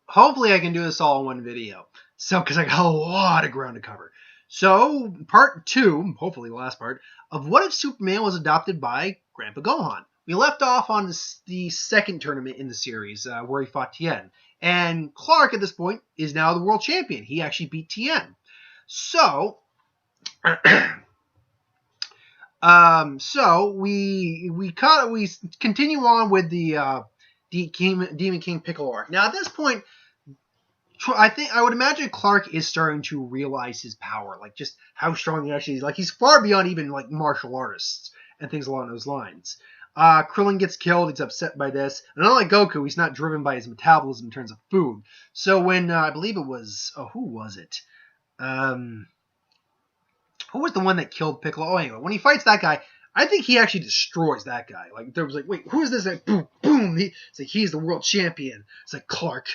hopefully I can do this all in one video. So, because I got a lot of ground to cover. So, part 2, hopefully the last part, of what if Superman was adopted by Grandpa Gohan. We left off on the second tournament in the series where he fought Tien. And Clark at this point is now the world champion. He actually beat Tien. So, we continue on with the Demon King Piccolo arc. Now at this point, I would imagine Clark is starting to realize his power, like just how strong he actually is. Like he's far beyond even like martial artists and things along those lines. Krillin gets killed. He's upset by this. And unlike Goku, he's not driven by his metabolism in terms of food. So when I believe it was, who was it? Who was the one that killed Piccolo? Oh, anyway, when he fights that guy, I think he actually destroys that guy. Like there was like, wait, who is this? Like, boom, boom. It's like he's the world champion. It's like Clark,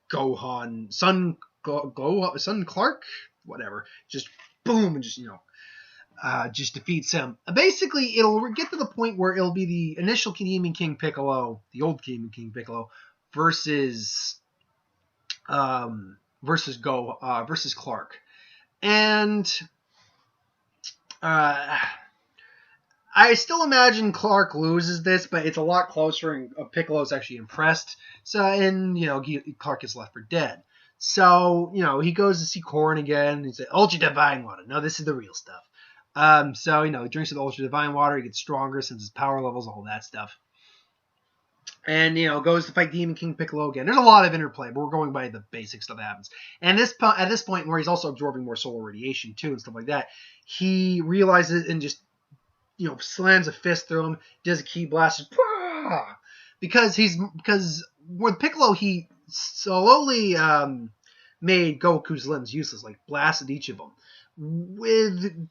Gohan, Son Clark, whatever. Just boom, and just just defeats him. Basically, it'll get to the point where it'll be the initial Demon King Piccolo, the old Demon King Piccolo, versus Clark, and I still imagine Clark loses this, but it's a lot closer, and Piccolo's actually impressed. So, and Clark is left for dead. So, he goes to see Korn again. He says, Ultra Divine Water. No, this is the real stuff. So, he drinks the Ultra Divine Water. He gets stronger since his power levels, all that stuff. And, goes to fight Demon King Piccolo again. There's a lot of interplay, but we're going by the basic stuff that happens. And at this point, where he's also absorbing more solar radiation, too, and stuff like that, he realizes and just, slams a fist through him, does a ki blast, because with Piccolo, he slowly made Goku's limbs useless, like blasted each of them. With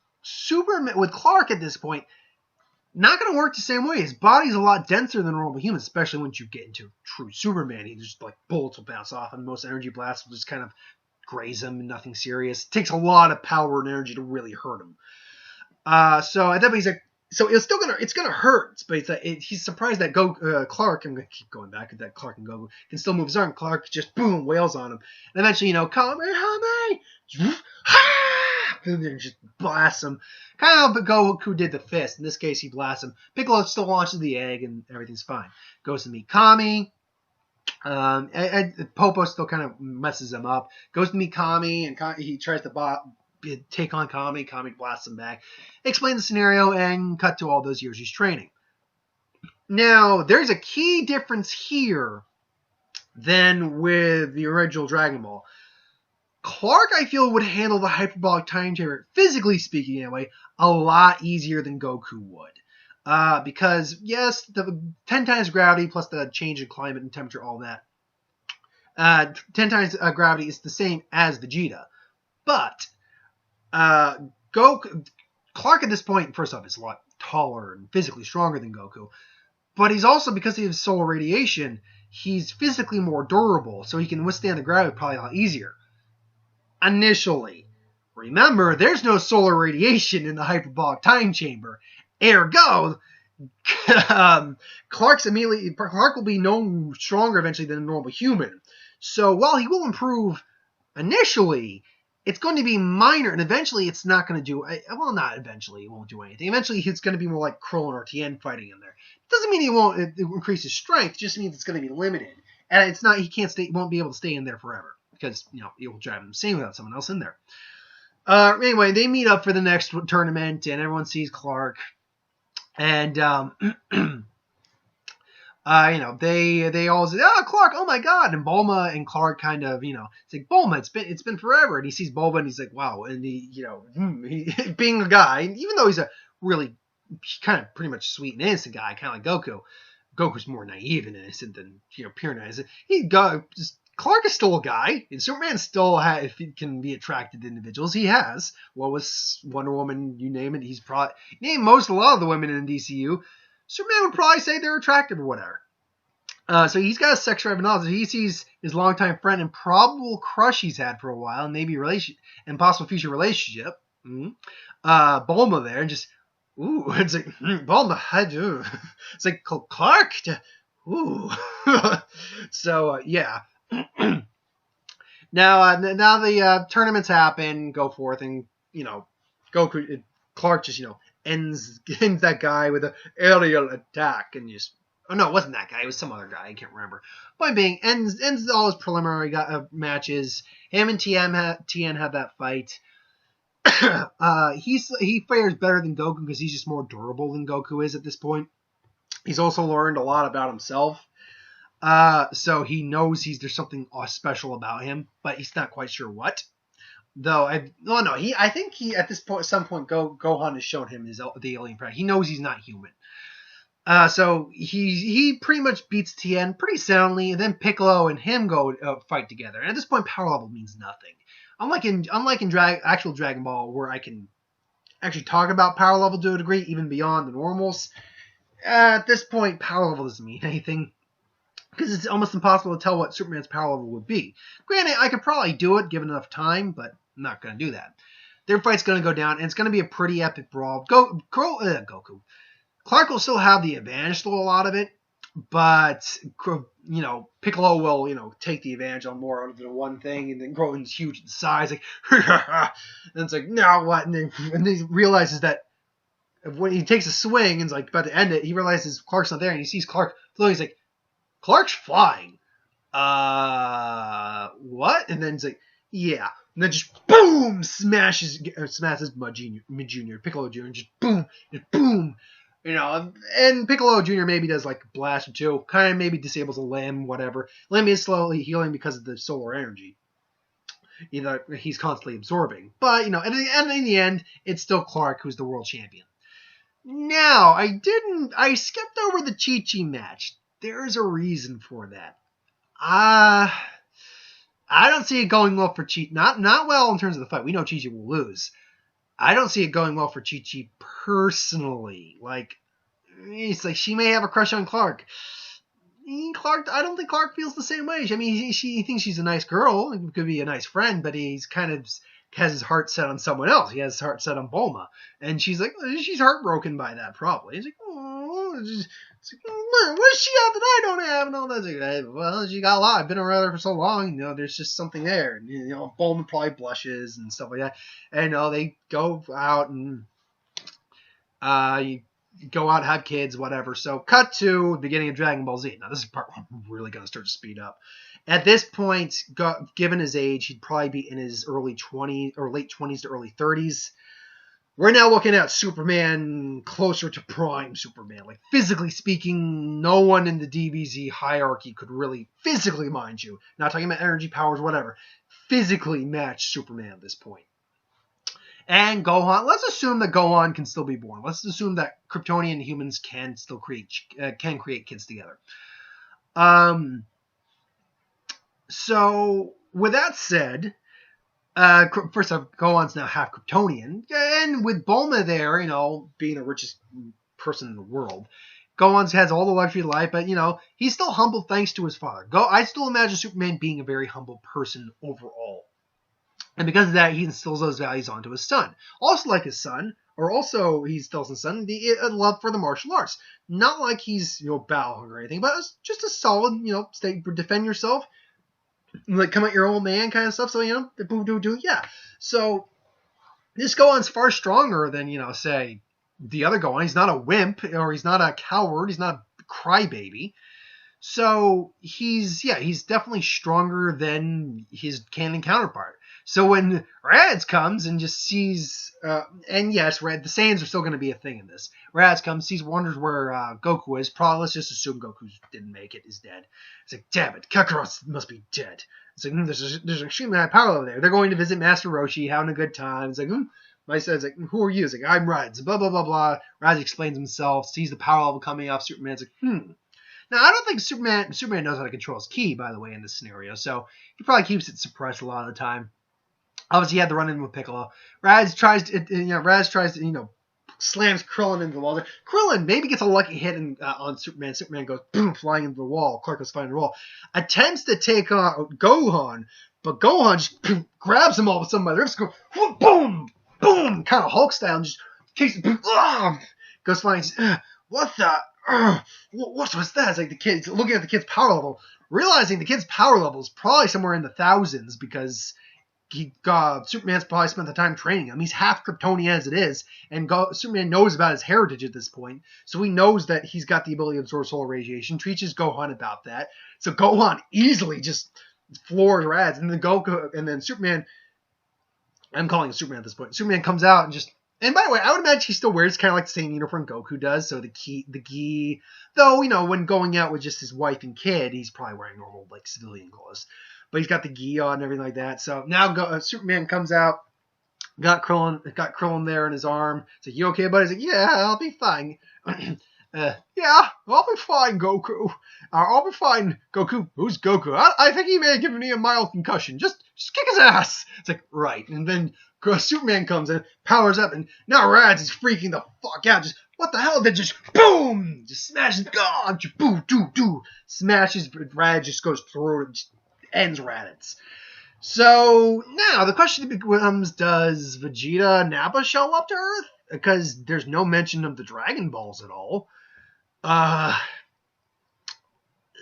Clark at this point, not going to work the same way. His body's a lot denser than normal humans, especially once you get into true Superman. He just like bullets will bounce off, and most energy blasts will just kind of graze him, and nothing serious. It takes a lot of power and energy to really hurt him. So at that point, he's like, so it's gonna hurt, but he's surprised that Clark, I'm gonna keep going back at that Clark and Goku can still move his arm. Clark just boom wails on him, and eventually Kamehameha, and then just blasts him. Kind of Goku did the fist. In this case, he blasts him. Piccolo still launches the egg, and everything's fine. Goes to meet Kami. Popo still kind of messes him up. Goes to meet Kami, and he tries to take on Kami. Kami blasts him back. Explain the scenario and cut to all those years he's training. Now, there's a key difference here than with the original Dragon Ball. Clark, I feel, would handle the hyperbolic time chamber, physically speaking anyway, a lot easier than Goku would. Because, yes, the 10 times gravity plus the change in climate and temperature, all that. 10 times gravity is the same as Vegeta. But Clark at this point, first off, is a lot taller and physically stronger than Goku. But he's also, because of his solar radiation, he's physically more durable, so he can withstand the gravity probably a lot easier. Initially. Remember, there's no solar radiation in the hyperbolic time chamber. Ergo, Clark will be no stronger eventually than a normal human. So while he will improve initially, it's going to be minor, and eventually it's not going to do, well, not eventually, it won't do anything. Eventually it's going to be more like Krillin or Tien fighting in there. It doesn't mean he won't increase his strength, it just means it's going to be limited. And it's not, he won't be able to stay in there forever, because, it will drive him insane without someone else in there. Anyway, they meet up for the next tournament, and everyone sees Clark. And, they all say, Clark, oh my God. And Bulma and Clark kind of, it's like, Bulma, it's been forever. And he sees Bulma and he's like, wow. And he being a guy, even though he's a really kind of pretty much sweet and innocent guy, kind of like Goku. Goku's more naive and innocent than, pure innocent. Clark is still a guy, and Superman still can be attracted to individuals. He has. What was Wonder Woman, you name it. He's probably, name a lot of the women in the DCU. Superman would probably say they're attractive or whatever. So he's got a sex drive and all. He sees his longtime friend and probable crush he's had for a while, and maybe and possible future relationship. Bulma there, and just, ooh, it's like, Bulma, I do. It's like, Clark, ooh. So, yeah. Now the tournaments happen, go forth, and Goku Clark just ends that guy with an aerial attack and just. Oh no, it wasn't that guy. It was some other guy. I can't remember. Point being, ends all his preliminary matches. Him and Tien have that fight. He fares better than Goku because he's just more durable than Goku is at this point. He's also learned a lot about himself. So he knows there's something special about him, but he's not quite sure what. Though I think he at this point, at some point, Gohan has shown him the alien planet. He knows he's not human. So he pretty much beats Tien pretty soundly, and then Piccolo and him go fight together. And at this point, power level means nothing. Unlike in actual Dragon Ball, where I can actually talk about power level to a degree, even beyond the normals. At this point, power level doesn't mean anything, because it's almost impossible to tell what Superman's power level would be. Granted, I could probably do it given enough time, but I'm not going to do that. Their fight's going to go down, and it's going to be a pretty epic brawl. Goku. Clark will still have the advantage to a lot of it, but Piccolo will take the advantage on more of the one thing, and then Gohan's huge in size, like and it's like now what? And he realizes that when he takes a swing and is like about to end it, he realizes Clark's not there, and he sees Clark floating. He's like, Clark's flying. What? And then he's like, yeah. And then just boom, smashes Mid Junior, Piccolo Junior, just boom, and Piccolo Jr. maybe does like a blast or two, kind of maybe disables a limb, whatever. Limb is slowly healing because of the solar energy. He's constantly absorbing. But, in the end, it's still Clark who's the world champion. Now, I skipped over the Chi-Chi match. There's a reason for that. I don't see it going well for Chi. Not well in terms of the fight. We know Chi-Chi will lose. I don't see it going well for Chi-Chi personally. It's like she may have a crush on Clark. I don't think Clark feels the same way. I mean, he thinks she's a nice girl. It could be a nice friend, but he's kind of has his heart set on someone else. He has his heart set on Bulma. And she's heartbroken by that, probably. He's like, oh, what does she have that I don't have? And all that. Like, well, she got a lot. I've been around her for so long. There's just something there. And, Bulma probably blushes and stuff like that. And, they go out and go out, have kids, whatever. So cut to the beginning of Dragon Ball Z. Now, this is the part where I'm really going to start to speed up. At this point, given his age, he'd probably be in his early 20s or late 20s to early 30s. We're now looking at Superman closer to prime Superman. Like, physically speaking, no one in the DBZ hierarchy could really, physically, mind you, not talking about energy powers, whatever, physically match Superman at this point. And Gohan, let's assume that Gohan can still be born. Let's assume that Kryptonian humans can still create kids together. So, with that said, first off, Gohan's now half Kryptonian, and with Bulma there, being the richest person in the world, Gohan has all the luxury of life, but, he's still humble thanks to his father. I still imagine Superman being a very humble person overall. And because of that, he instills those values onto his son. Also like his son, he instills in his son the love for the martial arts. Not like he's, battle hungry or anything, but just a solid, defend yourself, like come at your old man kind of stuff. So, yeah. So this Gohan's far stronger than, say, the other Gohan. He's not a wimp, or he's not a coward. He's not a crybaby. So he's definitely stronger than his canon counterpart. So when Raditz comes and just sees, and yes, the Saiyans are still going to be a thing in this. Raditz comes, wonders where Goku is. Probably, let's just assume Goku didn't make it, is dead. It's like, damn it, Kakarot must be dead. It's like, there's extremely high power over there. They're going to visit Master Roshi, having a good time. It's like, my son's like, who are you? It's like, I'm Raditz, blah, blah, blah, blah. Raditz explains himself, sees the power level coming up. Superman's like, Now, I don't think Superman knows how to control his ki, by the way, in this scenario, so he probably keeps it suppressed a lot of the time. Obviously, he had the run-in with Piccolo. Raditz tries to, slams Krillin into the wall. Krillin maybe gets a lucky hit on Superman. Superman goes, boom, flying into the wall. Clark goes flying into the wall. Attempts to take on Gohan, but Gohan just grabs him all of a sudden by the wrist, goes, boom, boom, kind of Hulk style, and just kicks him, goes flying. What the? What was that? It's like the kid's looking at the kid's power level. realizing the kid's power level is probably somewhere in the thousands because Superman's probably spent the time training him. He's half Kryptonian as it is, and Superman knows about his heritage at this point, so he knows that he's got the ability to absorb solar radiation. Teaches Gohan about that, so Gohan easily just floors Rads, and then Goku, and then Superman. I'm calling him Superman at this point. Superman comes out and just. And by the way, I would imagine he still wears kind of like the same uniform Goku does. So the gi, though, when going out with just his wife and kid, he's probably wearing normal like civilian clothes. But he's got the gi on and everything like that. So now Superman comes out, got Krillin there in his arm. He's like, "You okay, buddy?" He's like, "Yeah, I'll be fine." Yeah, I'll be fine, Goku. I'll be fine, Goku. Who's Goku? I think he may have given me a mild concussion. Just kick his ass. It's like, right. And then Superman comes in, powers up, and now Rads is freaking the fuck out. Just, what the hell? Then just, boom! Just smashes, God! Boom, do. Smashes, Rads just goes through and just ends Raditz. So, now, the question becomes, does Vegeta and Nappa show up to Earth? Because there's no mention of the Dragon Balls at all. I'm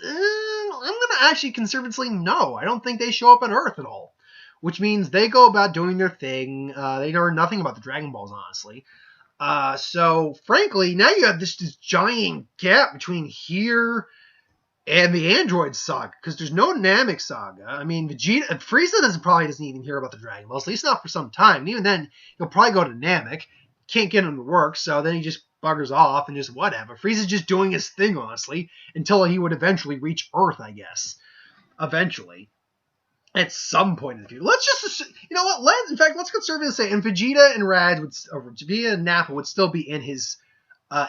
going to actually conservatively no. I don't think they show up on Earth at all. Which means they go about doing their thing. They know nothing about the Dragon Balls, honestly. So, frankly, now you have this giant gap between here and the Android saga. Because there's no Namek saga. I mean, Frieza probably doesn't even hear about the Dragon Balls. At least not for some time. And even then, he'll probably go to Namek. Can't get him to work, so then he just buggers off and just whatever. Frieza's just doing his thing, honestly, until he would eventually reach Earth, I guess. Eventually. At some point in the future. Let's just, let's conservatively say, and Vegeta and Vegeta and Nappa would still be in his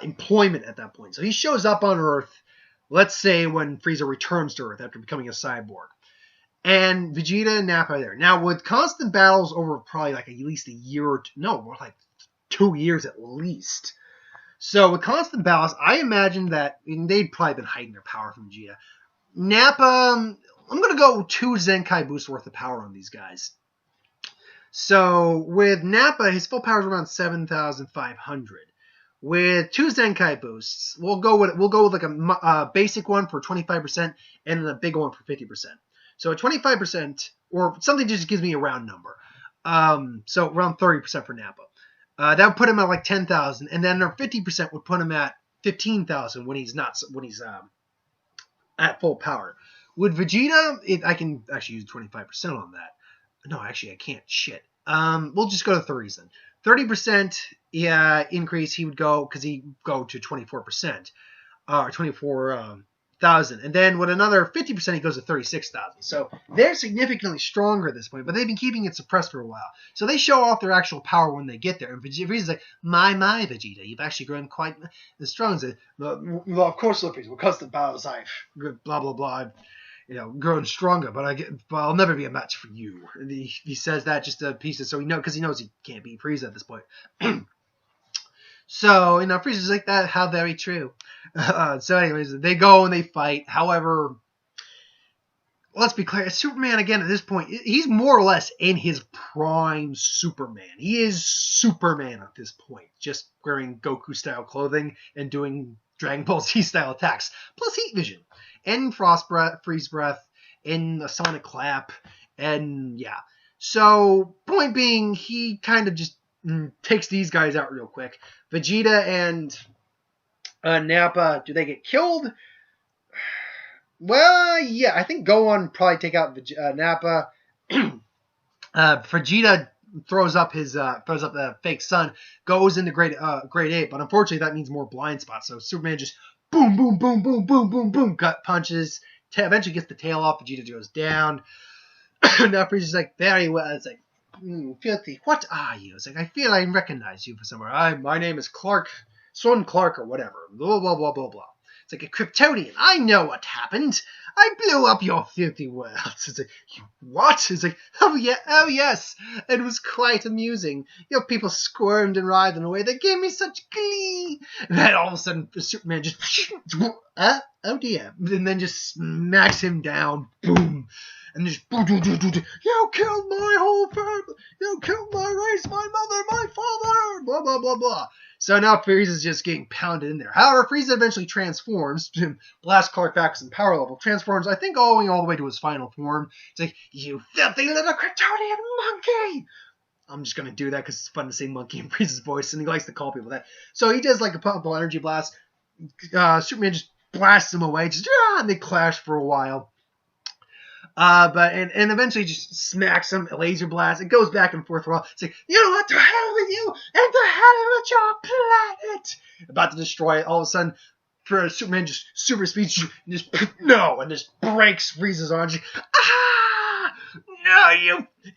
employment at that point. So he shows up on Earth, let's say when Frieza returns to Earth after becoming a cyborg. And Vegeta and Nappa are there. Now, with constant battles over probably like at least a year or two, more like 2 years at least. So with constant battles, I imagine that they'd probably been hiding their power from Vegeta. Nappa, I'm going to go 2 Zenkai boosts worth of power on these guys. So with Nappa, his full power is around 7,500. With 2 Zenkai boosts, we'll go with like a basic one for 25% and a big one for 50%. So at 25%, or something just gives me a round number. So around 30% for Nappa. That would put him at like 10,000, and then our 50% would put him at 15,000 when he's at full power. With Vegeta, I can actually use 25% on that. No, actually I can't. Shit. We'll just go to 30s then. 30% increase, he would go, because he'd go to 24%, or 24,000. And then with another 50%, he goes to 36,000. So they're significantly stronger at this point, but they've been keeping it suppressed for a while. So they show off their actual power when they get there. And Vegeta's like, my, Vegeta, you've actually grown quite as strong as it. Well, of course, Luffy, because the battles I've blah, blah, blah, grown stronger, but I'll never be a match for you. And he says that just to pieces, so because he knows he can't beat Frieza at this point. So, Frieza's like that, how very true. So anyways, they go and they fight. However, let's be clear, Superman, again, at this point, he's more or less in his prime Superman. He is Superman at this point, just wearing Goku-style clothing and doing Dragon Ball Z-style attacks, plus heat vision, and frost breath, freeze breath, and a sonic clap, and yeah. So, point being, he kind of just takes these guys out real quick. Vegeta and Nappa, do they get killed? Well, yeah, I think Gohan would probably take out Nappa. Vegeta throws up the fake sun, goes into grade 8, but unfortunately that means more blind spots. So Superman just boom, boom, boom, boom, boom, boom, boom, gut punches. Eventually gets the tail off. Vegeta goes down. Now Frieza's like, very well. It's like, filthy. What are you? It's like, I feel I recognize you from somewhere. My name is Clark, Son Clark or whatever. Blah blah blah blah blah. It's like a Kryptonian. I know what happened. I blew up your filthy world. It's like, what? It's like, oh yes. It was quite amusing. Your people squirmed and writhed in a way that gave me such glee. And then all of a sudden, Superman just, oh dear. And then just smacks him down. Boom. And just, you killed my whole family. You killed my race, my mother, my father. Blah, blah, blah, blah. So now Frieza is just getting pounded in there. However, Frieza eventually transforms, blasts Clark back some power level, transforms, I think, all the way to his final form. It's like, you filthy little Kryptonian monkey! I'm just going to do that because it's fun to say monkey in Frieza's voice, and he likes to call people that. So he does like a powerful energy blast. Superman just blasts him away, and they clash for a while. But eventually just smacks him, a laser blast. It goes back and forth for a while. It's like, what the hell with you and the hell with your planet? About to destroy it. All of a sudden, Superman just super speed, just breaks Frieza's arm. No,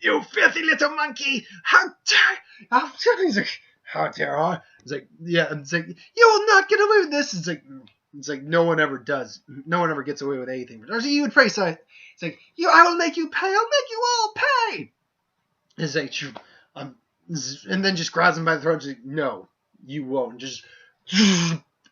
you filthy little monkey! How dare! He's like, how dare I? It's like, yeah. It's like, you will not get away with this. It's like no one ever does. No one ever gets away with anything. Or you would pray so. It's like, I will make you pay. I'll make you all pay. It's like, and then just grabs him by the throat. Like, no, you won't. Just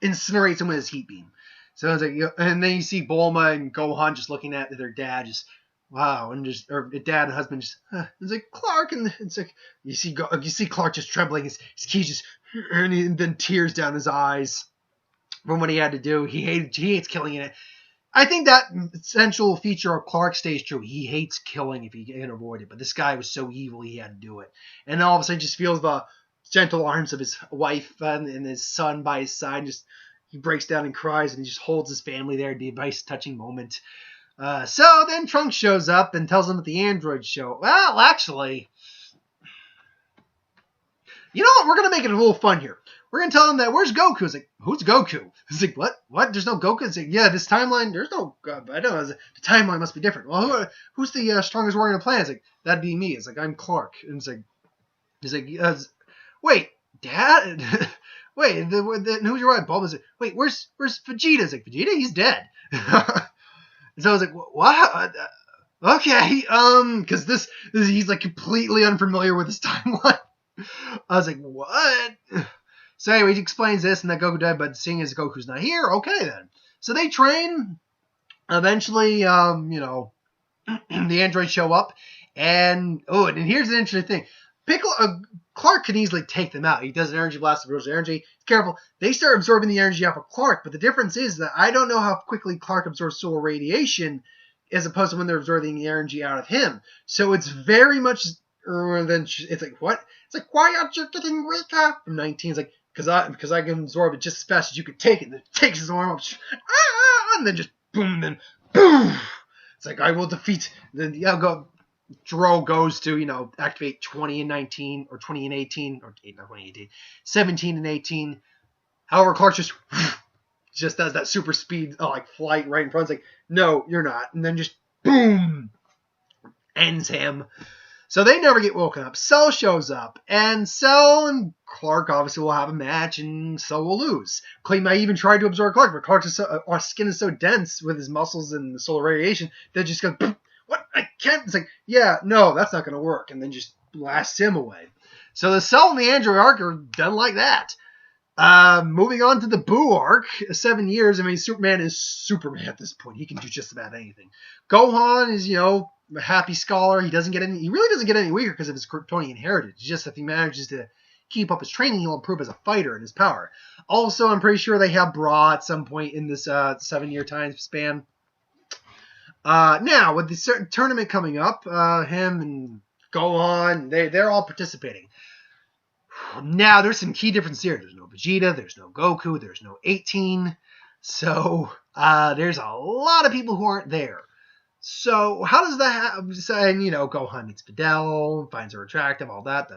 incinerates him with his heat beam. So it's like, and then you see Bulma and Gohan just looking at their dad, just wow, and or dad and husband just. It's like Clark, and it's like you see Clark just trembling. His keys just, and then tears down his eyes from what he had to do. He hates killing in it. I think that essential feature of Clark stays true. He hates killing if he can avoid it. But this guy was so evil he had to do it. And all of a sudden just feels the gentle arms of his wife and his son by his side. He breaks down and cries, and he just holds his family there. A nice touching moment. So then Trunks shows up and tells him that the androids show. Well, actually, you know what? We're going to make it a little fun here. We're going to tell him that, where's Goku? It's like, who's Goku? It's like, what? There's no Goku? It's like, yeah, this timeline, there's no, I don't know, the timeline must be different. Well, who's the strongest warrior on the planet? It's like, that'd be me. It's like, I'm Clark. And it's like, wait, Dad? Wait, who's your wife? Bulma? Is like, wait, where's Vegeta? It's like, Vegeta? He's dead. So I was like, what? Okay, because he's like completely unfamiliar with this timeline. I was like, what? So anyway, he explains this and that Goku died, but seeing as Goku's not here, okay then. So they train. Eventually, the androids show up, and here's an interesting thing. Clark can easily take them out. He does an energy blast, absorbs energy. Careful, they start absorbing the energy off of Clark, but the difference is that I don't know how quickly Clark absorbs solar radiation as opposed to when they're absorbing the energy out of him. So it's very much it's like, what? It's like, why aren't you getting weaker? From 19, it's like, because I can absorb it just as fast as you could take it. And it takes his arm up, and then just boom, then boom. It's like, I will defeat. Then Jiro goes to, activate 20 and 19, or 20 and 18, or 18, 17 and 18. However, Clark just does that super speed, like flight right in front. It's like, no, you're not. And then just boom, ends him. So they never get woken up. Cell shows up, and Cell and Clark obviously will have a match, and Cell will lose. Clay might even try to absorb Clark, but Clark's our skin is so dense with his muscles and the solar radiation that just goes, what? I can't. It's like, yeah, no, that's not going to work, and then just blasts him away. So the Cell and the Android arc are done like that. Moving on to the Boo arc, 7 years. I mean, Superman is Superman at this point. He can do just about anything. Gohan is, a happy scholar. He really doesn't get any weaker because of his Kryptonian heritage. Just if he manages to keep up his training, he'll improve as a fighter and his power. Also, I'm pretty sure they have Bra at some point in this 7-year time span. Now, with the certain tournament coming up, him and Gohan, they're all participating. Now, there's some key differences here. There's no Vegeta, there's no Goku, there's no 18. So, there's a lot of people who aren't there. So, how does that happen? And, Gohan meets Videl, finds her attractive, all that,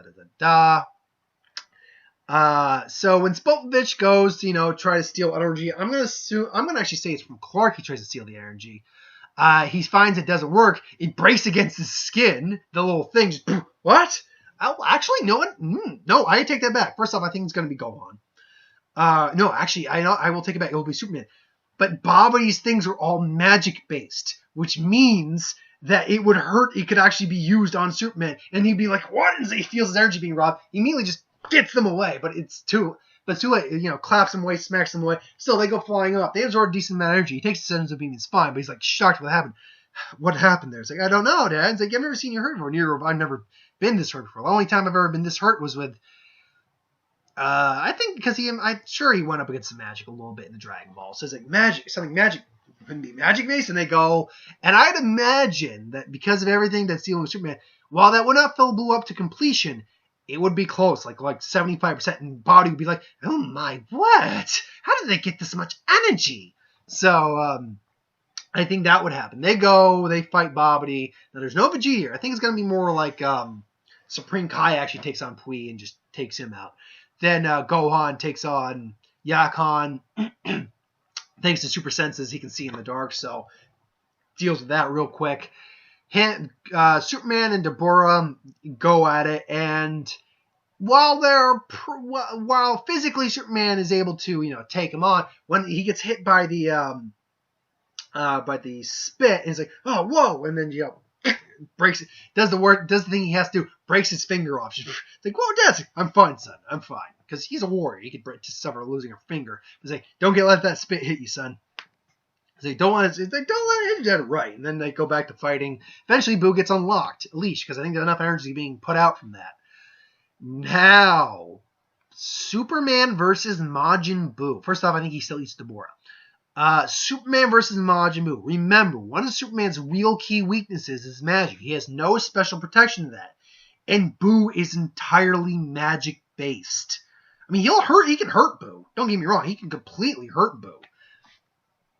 So, when Spopovich goes to, try to steal energy, I'm going to actually say it's from Clark he tries to steal the energy. He finds it doesn't work. It breaks against his skin, the little thing, just, what? Actually, no, I take that back. First off, I think it's going to be Gohan. No, actually, I will take it back. It will be Superman. But Bobity's things are all magic-based, which means that it would hurt. It could actually be used on Superman. And he'd be like, what? And he feels his energy being robbed. He immediately just gets them away. But it's too late. Claps them away, smacks them away. Still, they go flying up. They absorb a decent amount of energy. He takes the sentence of being fine, but he's like shocked what happened. What happened there? It's like, I don't know, Dad. It's like, I've never seen you hurt before. I've never been this hurt before. The only time I've ever been this hurt was with I think because I'm sure he went up against the Magic a little bit in the Dragon Ball. So it's like magic couldn't be magic based, and they go. And I'd imagine that because of everything that's dealing with Superman, while that would not fill Blue up to completion, it would be close, like 75%, and Body would be like, oh my, what? How did they get this much energy? So I think that would happen. They go, they fight Bobbity. Now there's no Vegeta here. I think it's gonna be more like Supreme Kai actually takes on Pui and just takes him out. Then Gohan takes on Yakan. Thanks to Super Senses, he can see in the dark, so deals with that real quick. Superman and Deborah go at it, and while physically Superman is able to take him on, when he gets hit by the spit, he's like, oh whoa, and then breaks it, does the thing he has to do, breaks his finger off. It's like, whoa, Dad, I'm fine, son, I'm fine, because he's a warrior, he could suffer losing a finger. He's like, don't let that spit hit you, son. He's like, don't let it hit you, right. And then they go back to fighting. Eventually, Boo gets unlocked, at least, because I think there's enough energy being put out from that. Now, Superman versus Majin Buu. First off, I think he still eats Deborah. Superman versus Majin Buu. Remember, one of Superman's real key weaknesses is magic. He has no special protection to that. And Boo is entirely magic based. I mean, he can hurt Boo. Don't get me wrong, he can completely hurt Boo.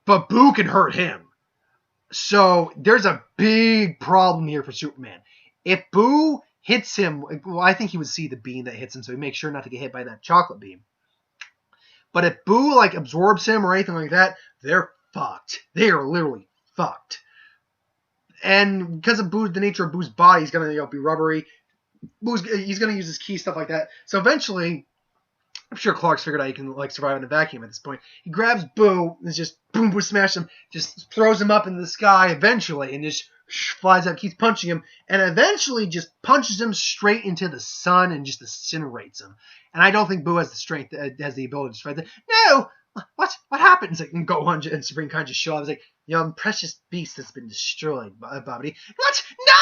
But Boo can hurt him. So there's a big problem here for Superman. If Boo hits him, well, I think he would see the beam that hits him, so he makes sure not to get hit by that chocolate beam. But if Boo absorbs him or anything like that, they're fucked. They are literally fucked. And because of the nature of Boo's body, he's gonna be rubbery. He's gonna use his key, stuff like that. So eventually, I'm sure Clark's figured out he can survive in a vacuum at this point. He grabs Boo and just boom, smash him, just throws him up in the sky eventually, and just flies up, keeps punching him, and eventually just punches him straight into the sun and just incinerates him. And I don't think Boo has the strength, has the ability to fight that. No! What happened? And Gohan and Supreme Kai just show up. It's like, your precious beast has been destroyed, Bobbity. What? No!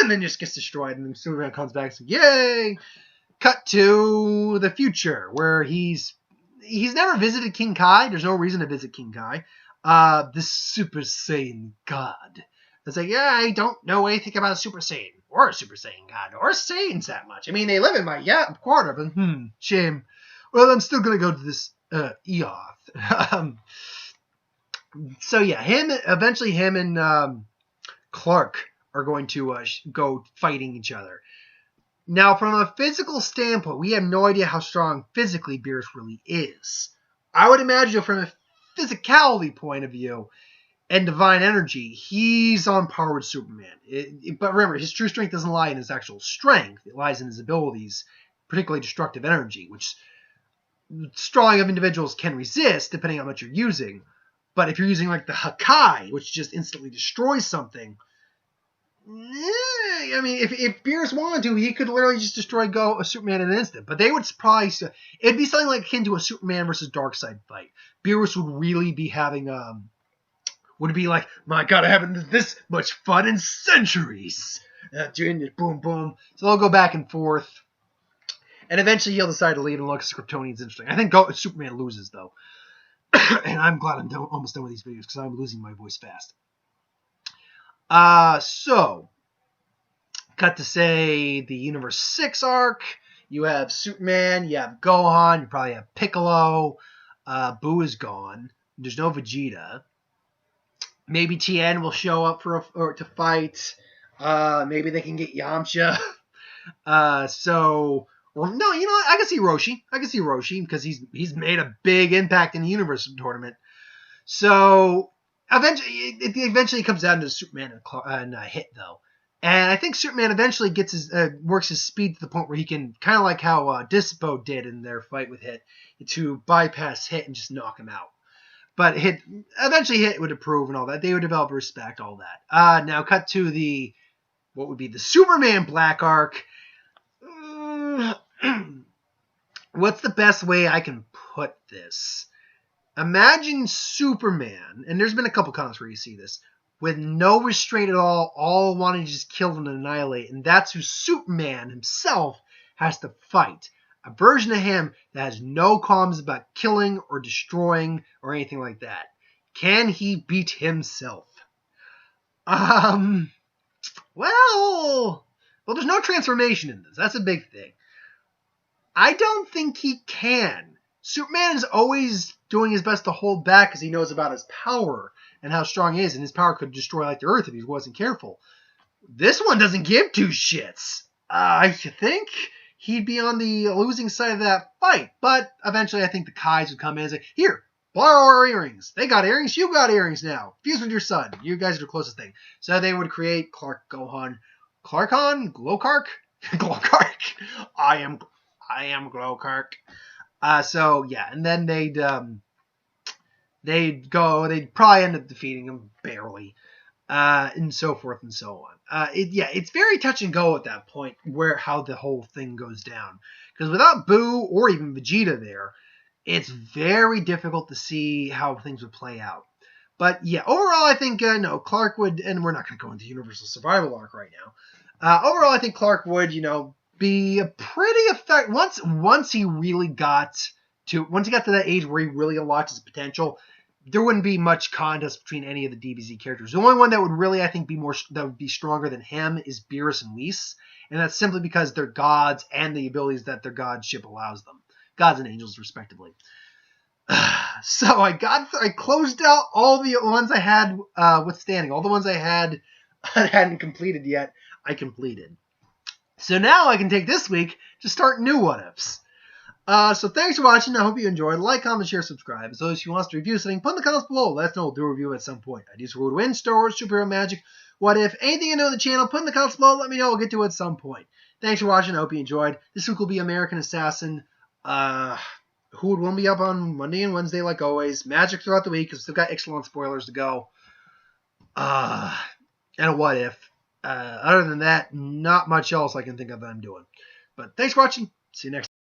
And then just gets destroyed, and then Superman comes back and says, yay! Cut to the future, where he's never visited King Kai. There's no reason to visit King Kai. The Super Saiyan God. It's like, yeah, I don't know anything about a Super Saiyan, or a Super Saiyan God, or Saiyans that much. I mean, they live in my quarter, but shame. Well, I'm still gonna go to this Eoth. So yeah, eventually him and Clark are going to go fighting each other. Now, from a physical standpoint, we have no idea how strong physically Beerus really is. I would imagine from a physicality point of view and divine energy, he's on par with Superman. But remember, his true strength doesn't lie in his actual strength. It lies in his abilities, particularly destructive energy, which strong of individuals can resist, depending on what you're using. But if you're using the Hakai, which just instantly destroys something, I mean, if Beerus wanted to, he could literally just destroy Superman in an instant. But they would probably, it'd be something akin to a Superman versus Darkseid fight. Beerus would really be having, would be like, my God, I haven't this much fun in centuries. Doing it, boom, boom. So they'll go back and forth. And eventually he'll decide to leave and look at Kryptonian's interesting. I think Superman loses, though. And I'm glad I'm almost done with these videos, because I'm losing my voice fast. So, cut to say the Universe 6 arc. You have Superman, you have Gohan, you probably have Piccolo. Boo is gone. There's no Vegeta. Maybe Tien will show up to fight. Maybe they can get Yamcha. Well, no, you know what? I can see Roshi. Because he's made a big impact in the Universe tournament. So it eventually comes down to Superman and Hit, though. And I think Superman eventually works his speed to the point where he can, kind of like how Dispo did in their fight with Hit, to bypass Hit and just knock him out. But eventually Hit would approve and all that. They would develop respect, all that. Now cut to what would be the Superman Black arc. What's the best way I can put this? Imagine Superman, and there's been a couple comments where you see this, with no restraint at all wanting to just kill and annihilate, and that's who Superman himself has to fight. A version of him that has no qualms about killing or destroying or anything like that. Can he beat himself? Um, well, there's no transformation in this. That's a big thing. I don't think he can. Superman is always doing his best to hold back because he knows about his power and how strong he is, and his power could destroy like the Earth if he wasn't careful. This one doesn't give two shits. I think he'd be on the losing side of that fight, but eventually I think the Kais would come in and say, here, borrow our earrings. They got earrings, you got earrings now. Fuse with your son. You guys are the closest thing. So they would create Clark Gohan. Clarkon? Glowkark? Glowkark. I am Glowkark. So yeah, and then they'd probably end up defeating him barely, and so forth and so on. It's very touch and go at that point how the whole thing goes down, because without Boo or even Vegeta there, it's very difficult to see how things would play out. But yeah, overall, I think no, Clark would, and we're not going to go into Universal Survival arc right now. Overall, I think Clark would, be a pretty effective once he got to that age where he really unlocked his potential. There wouldn't be much contest between any of the DBZ characters. The only one that would really, I think, that would be stronger than him is Beerus and Whis, and that's simply because they're gods and the abilities that their godship allows them, gods and angels respectively. So I closed out all the ones I had withstanding, all the ones I hadn't completed yet. I completed. So now I can take this week to start new what-ifs. So thanks for watching. I hope you enjoyed. Like, comment, share, subscribe. So if you want us to review something, put in the comments below. Let us know. We'll do a review at some point. Ideas for Win, Star Wars, Superhero Magic, What If, anything you know on the channel, put in the comments below. Let me know. We'll get to it at some point. Thanks for watching. I hope you enjoyed. This week will be American Assassin. Who will be up on Monday and Wednesday like always. Magic throughout the week because we've still got excellent spoilers to go. And a What If. Other than that, not much else I can think of that I'm doing. But thanks for watching. See you next time.